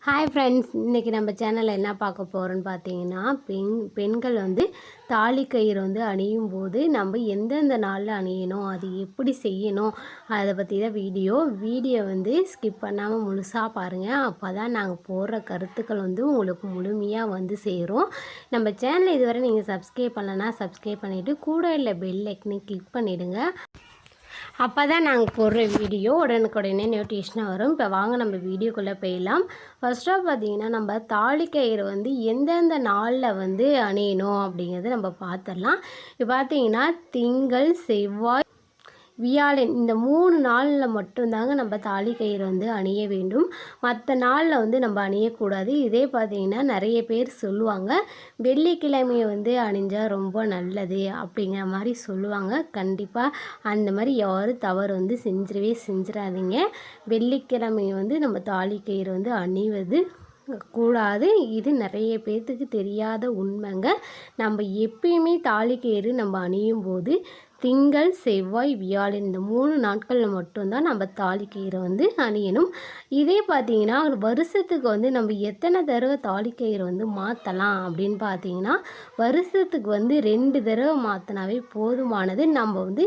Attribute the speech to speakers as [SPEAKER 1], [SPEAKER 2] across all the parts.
[SPEAKER 1] Hi friends, இன்றைக்கி நம்ம சேனலில் என்ன பார்க்க போகிறோன்னு பார்த்தீங்கன்னா, பெண்கள் வந்து தாலி கயிறு வந்து அணியும் போது நம்ம எந்தெந்த நாளில் அணியணும், அது எப்படி செய்யணும், அதை பற்றி தான் வீடியோ வந்து ஸ்கிப் பண்ணாமல் முழுசாக பாருங்கள். அப்போ தான் நாங்கள் போடுற கருத்துக்கள் வந்து உங்களுக்கு முழுமையாக வந்து சேரும். நம்ம சேனலை இதுவரை நீங்கள் சப்ஸ்கிரைப் பண்ணலன்னா சப்ஸ்கிரைப் பண்ணிவிட்டு கூட இல்லை பெல் ஐக்கனை கிளிக் பண்ணிவிடுங்க. அப்போ தான் நாங்கள் போடுற வீடியோ உடனுக்குடனே நோட்டிஃபிகேஷனாக வரும். இப்போ வாங்க நம்ம வீடியோக்குள்ளே போயிடலாம். ஃபர்ஸ்ட் ஆஃப் பார்த்திங்கன்னா, நம்ம தாலி கயிறு வந்து எந்தெந்த நாளில் வந்து அணியணும் அப்படிங்கிறத நம்ம பார்த்துடலாம். இப்போ பார்த்திங்கன்னா, திங்கள், செவ்வாய், வியாழன் இந்த 3 நாளில் மட்டும்தாங்க நம்ம தாலி கயிறு வந்து அணிய வேண்டும். மற்ற நாளில் வந்து நம்ம அணியக்கூடாது. இதே பார்த்திங்கன்னா நிறைய பேர் சொல்லுவாங்க, வெள்ளிக்கிழமையை வந்து அணிஞ்சால் ரொம்ப நல்லது அப்படிங்கிற மாதிரி சொல்லுவாங்க. கண்டிப்பாக அந்த மாதிரி யாரும் தவறு வந்து செஞ்சிடாதீங்க. வெள்ளிக்கிழமையை வந்து நம்ம தாலி கயிறு வந்து அணிவது கூடாது. இது நிறைய பேர்த்துக்கு தெரியாத உண்மைங்க. நம்ம எப்பயுமே தாலி கயிறு நம்ம அணியும் போது திங்கள், செவ்வாய், வியாழன் இந்த 3 நாட்களில் மட்டும்தான் நம்ம தாலி கயிறை வந்து அணியணும். இதே பார்த்திங்கன்னா, வருஷத்துக்கு வந்து நம்ம எத்தனை தடவை தாலி கயிறை வந்து மாற்றலாம் அப்படின்னு பார்த்திங்கன்னா, வருஷத்துக்கு வந்து 2 தடவை மாற்றினாவே போதுமானது. நம்ம வந்து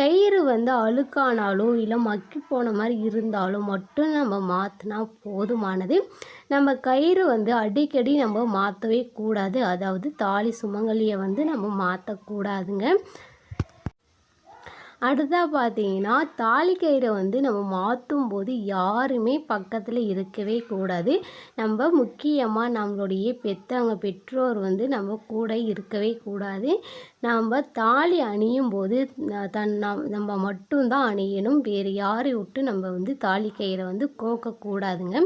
[SPEAKER 1] கயிறு வந்து அழுக்கானாலோ இல்லை மக்கி போன மாதிரி இருந்தாலும் மட்டும் நம்ம மாற்றினா போதுமானது. நம்ம கயிறு வந்து அடிக்கடி நம்ம மாற்றவே கூடாது. அதாவது தாலி சுமங்கலியை வந்து நம்ம மாற்றக்கூடாதுங்க. அடுத்ததாக பார்த்தீங்கன்னா, தாலி கயிறை வந்து நம்ம மாற்றும் போது யாருமே பக்கத்தில் இருக்கவே கூடாது. நம்ம முக்கியமாக நம்மளுடைய பெற்றோர் வந்து நம்ம கூட இருக்கவே கூடாது. நம்ம தாலி அணியும் போது நம்ம மட்டும்தான் அணியணும். வேறு யாரை விட்டு நம்ம வந்து தாலி கயிறை வந்து கோக்கக்கூடாதுங்க.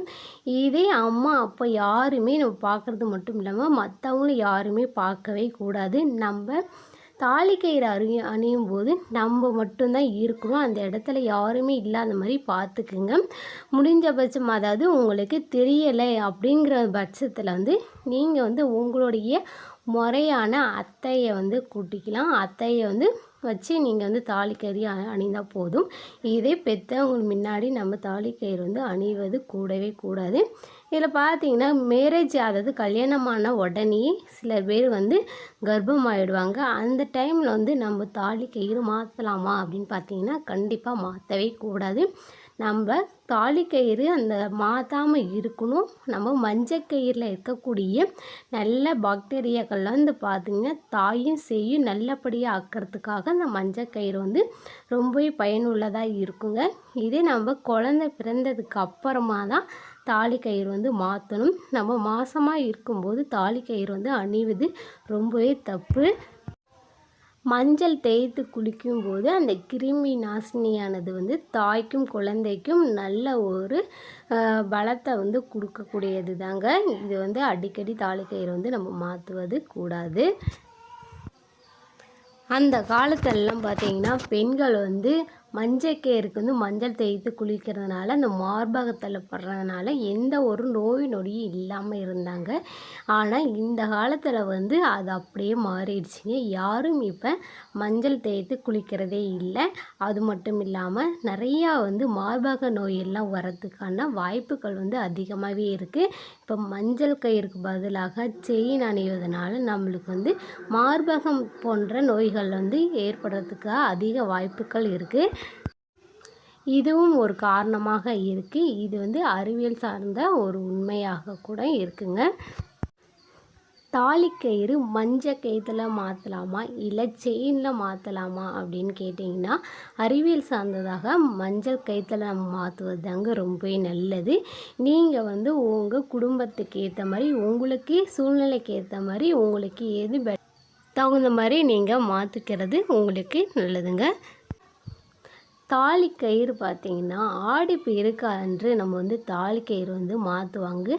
[SPEAKER 1] இதே அம்மா அப்போ யாருமே நம்ம பார்க்குறது மட்டும் இல்லாமல் மற்றவங்களும் யாருமே பார்க்கவே கூடாது. நம்ம தாலி கயிறு அணியும் போது நம்ம மட்டும்தான் இருக்கணும். அந்த இடத்துல யாருமே இல்லாத மாதிரி பார்த்துக்குங்க. முடிஞ்சபட்சம் அதாவது உங்களுக்கு தெரியலை அப்படிங்கிற பட்சத்தில் வந்து நீங்கள் வந்து உங்களுடைய முறையான அத்தையை வந்து கூட்டிக்கலாம். அத்தையை வந்து வச்சு நீங்கள் வந்து தாலி கயிறு அணிந்தால் போதும். இதே பெற்றவங்க முன்னாடி நம்ம தாலி கயிறு வந்து அணிவது கூடவே கூடாது. இதில் பார்த்தீங்கன்னா, மேரேஜ் அதாவது கல்யாணமான உடனே சில பேர் வந்து கர்ப்பம் ஆகிடுவாங்க. அந்த டைமில் வந்து நம்ம தாலி கயிறு மாற்றலாமா அப்படின்னு பார்த்தீங்கன்னா, கண்டிப்பாக மாற்றவே கூடாது. நம்ம தாலி கயிறு அந்த மாற்றாமல் இருக்கணும். நம்ம மஞ்சக்கயிறில் இருக்கக்கூடிய நல்ல பாக்டீரியாக்கள்லாம் வந்து பார்த்திங்கன்னா, தாயும் செய்யும் நல்லபடியாக ஆக்கிறதுக்காக அந்த மஞ்சக்கயிறு வந்து ரொம்பவே பயனுள்ளதாக இருக்குங்க. இதே நம்ம குழந்தை பிறந்ததுக்கு அப்புறமா தான் தாலி கயிறு வந்து மாற்றணும். நம்ம மாதமாக இருக்கும்போது தாலி கயிறு வந்து அணிவது ரொம்பவே தப்பு. மஞ்சள் தேய்த்து குளிக்கும்போது அந்த கிருமி நாசினியானது வந்து தாய்க்கும் குழந்தைக்கும் நல்ல ஒரு பலத்தை வந்து கொடுக்கக்கூடியது தாங்க. இது வந்து அடிக்கடி தாலி கயிறு வந்து நம்ம மாற்றுவது கூடாது. அந்த காலத்திலலாம் பார்த்திங்கன்னா, பெண்கள் வந்து மஞ்சக்கயிறுக்கு வந்து மஞ்சள் தேய்த்து குளிக்கிறதுனால அந்த மார்பகத்தில் படுறதுனால எந்த ஒரு நோய் நொடியும் இல்லாமல் இருந்தாங்க. ஆனால் இந்த காலத்தில் வந்து அது அப்படியே மாறிடுச்சுங்க. யாரும் இப்போ மஞ்சள் தேய்த்து குளிக்கிறதே இல்லை. அது மட்டும் இல்லாமல் நிறையா வந்து மார்பக நோயெல்லாம் வரதுக்கான வாய்ப்புகள் வந்து அதிகமாகவே இருக்குது. இப்போ மஞ்சள் கயிறுக்கு பதிலாக செயின் அணிவதனால நம்மளுக்கு வந்து மார்பகம் போன்ற நோய்கள் வந்து ஏற்படுறதுக்கு அதிக வாய்ப்புகள் இருக்குது. இதுவும் ஒரு காரணமாக இருக்குது. இது வந்து அறிவியல் சார்ந்த ஒரு உண்மையாக கூட இருக்குங்க. தாலி கயிறு மஞ்சள் கயிற்றுல மாற்றலாமா இல்லை செயினில் மாற்றலாமா அப்படின்னு கேட்டிங்கன்னா, அறிவியல் சார்ந்ததாக மஞ்சள் கயிற்றுல மாற்றுவது தாங்க ரொம்பவே நல்லது. நீங்கள் வந்து உங்கள் குடும்பத்துக்கு ஏற்ற மாதிரி உங்களுக்கு சூழ்நிலைக்கு ஏற்ற மாதிரி உங்களுக்கு எது தகுந்த மாதிரி நீங்கள் மாற்றிக்கிறது உங்களுக்கு நல்லதுங்க. தாலி கயிறு பார்த்திங்கன்னா, ஆடி பெருக்கு அன்று நம்ம வந்து தாலி கயிறு வந்து மாற்றுவாங்க.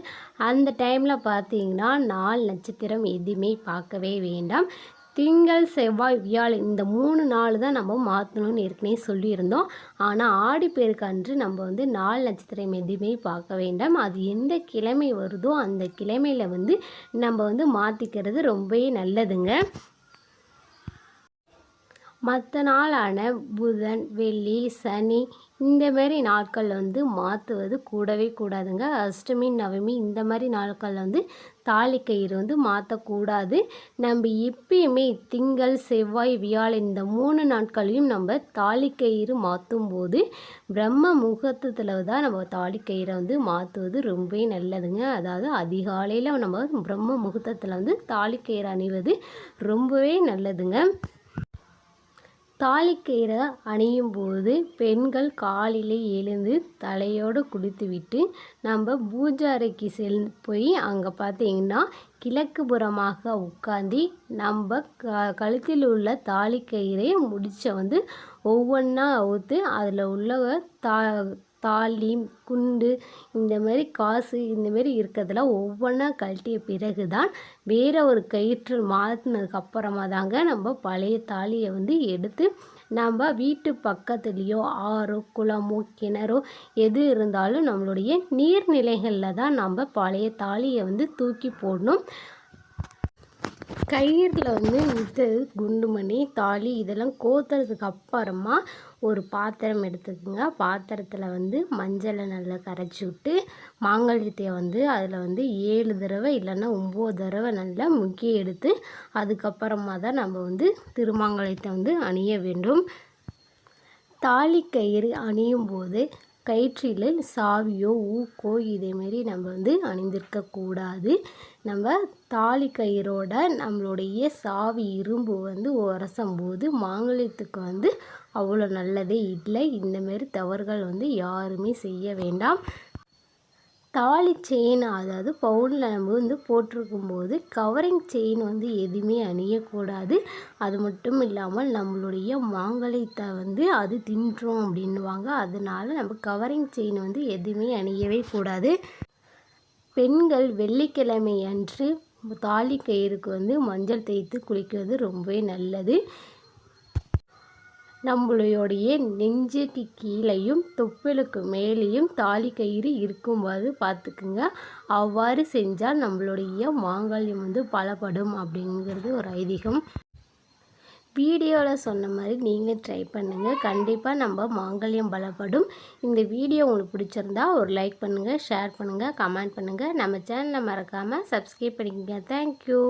[SPEAKER 1] அந்த டைமில் பார்த்திங்கன்னா 4 நட்சத்திரம் எதுவுமே பார்க்கவே வேண்டாம். திங்கள், செவ்வாய், வியாழன் இந்த 3 நாள் தான் நம்ம மாற்றணும்னு ஏற்கனவே சொல்லியிருந்தோம். ஆனால் ஆடி பெருக்கு அன்று நம்ம வந்து 4 நட்சத்திரம் எதுவுமே பார்க்க வேண்டாம். அது எந்த கிழமை வருதோ அந்த கிழமையில் வந்து நம்ம வந்து மாற்றிக்கிறது ரொம்பவே நல்லதுங்க. மற்ற நாளான புதன், வெள்ளி, சனி இந்த மாதிரி நாட்களில் வந்து மாற்றுவது கூடவே கூடாதுங்க. அஷ்டமி நவமி இந்த மாதிரி நாட்களில் வந்து தாலிக்கயிறு வந்து மாற்றக்கூடாது. நம்ம எப்பயுமே திங்கள் செவ்வாய் வியாழன் இந்த 3 நாட்களையும் நம்ம தாலிக்கயிறு மாற்றும் போது பிரம்ம முகூர்த்தத்தில் தான் நம்ம தாலிக்கயிறை வந்து மாற்றுவது ரொம்பவே நல்லதுங்க. அதாவது அதிகாலையில் நம்ம பிரம்ம முகூர்த்தத்தில் வந்து தாலிக்கயிறு அணிவது ரொம்பவே நல்லதுங்க. தாலிக்கயிறை அணியும் போது பெண்கள் காலையில் எழுந்து தலையோடு குளித்துவிட்டு நம்ம பூஜை அறைக்கு போய் அங்கே பார்த்தீங்கன்னா கிழக்கு புறமாக உட்காந்து நம்ம கழுத்தில் உள்ள தாலிக்கயிறை முடிச்ச வந்து ஒவ்வொன்றா அவுத்து அதில் உள்ள தாலி குண்டு இந்த மாதிரி காசு இந்த மாதிரி இருக்கிறதுல ஒவ்வொன்றா கழட்டிய பிறகு தான் வேறு ஒரு கயிற்று மாற்றினதுக்கு அப்புறமா தாங்க நம்ம பழைய தாலியை வந்து எடுத்து நம்ம வீட்டு பக்கத்துலேயோ ஆறோ குளமோ கிணறோ எது இருந்தாலும் நம்மளுடைய நீர்நிலைகளில் தான் நம்ம பழைய தாலியை வந்து தூக்கி போடணும். கயிறில் வந்து இது குண்டுமணி தாலி இதெல்லாம் கோத்துறதுக்கு அப்புறமா ஒரு பாத்திரம் எடுத்துக்கோங்க. பாத்திரத்தில் வந்து மஞ்சளை நல்லா கரைச்சி விட்டு மாங்கல்யத்தை வந்து அதில் வந்து 7 தடவை இல்லைன்னா 9 தடவை நல்லா முக்கி எடுத்து அதுக்கப்புறமா தான் நம்ம வந்து திருமாங்கல்யத்தை வந்து அணிய வேண்டும். தாலி கயிறு அணியும் போது கயிற்றில் சாவியோ ஊக்கோ இதேமாரி நம்ம வந்து அணிந்திருக்கக்கூடாது. நம்ம தாலி கயிறோட நம்மளுடைய சாவி இரும்பு வந்து உரசும் போது மாங்கல்யத்துக்கு வந்து அவ்வளோ நல்லதே இல்லை. இந்தமாரி தவறுகள் வந்து யாருமே செய்ய வேண்டாம். தாலி செயின் அதாவது பவுனில் நம்ம வந்து போட்டிருக்கும்போது கவரிங் செயின் வந்து எதுவுமே அணியக்கூடாது. அது மட்டும் இல்லாமல் நம்மளுடைய மாங்கல்யத்தை வந்து அது தின்றோம் அப்படின்வாங்க. அதனால நம்ம கவரிங் செயின் வந்து எதுவுமே அணியவே கூடாது. பெண்கள் வெள்ளிக்கிழமை அன்று தாலி கயிறுக்கு வந்து மஞ்சள் தேய்த்து குளிக்கிறது ரொம்பவே நல்லது. நம்மளுடைய நெஞ்சுக்கு கீழேயும் தொப்புளுக்கு மேலேயும் தாலி கயிறு இருக்கும்போது பார்த்துக்குங்க. அவ்வாறு செஞ்சால் நம்மளுடைய மாங்கல்யம் வந்து பலப்படும் அப்படிங்கிறது ஒரு ஐதீகம். வீடியோவில் சொன்ன மாதிரி நீங்களும் ட்ரை பண்ணுங்கள். கண்டிப்பாக நம்ம மாங்கல்யம் பலப்படும். இந்த வீடியோ உங்களுக்கு பிடிச்சிருந்தா ஒரு லைக் பண்ணுங்கள், ஷேர் பண்ணுங்கள், கமெண்ட் பண்ணுங்கள். நம்ம சேனலை மறக்காமல் சப்ஸ்கிரைப் பண்ணிக்கோங்க. தேங்க்யூ.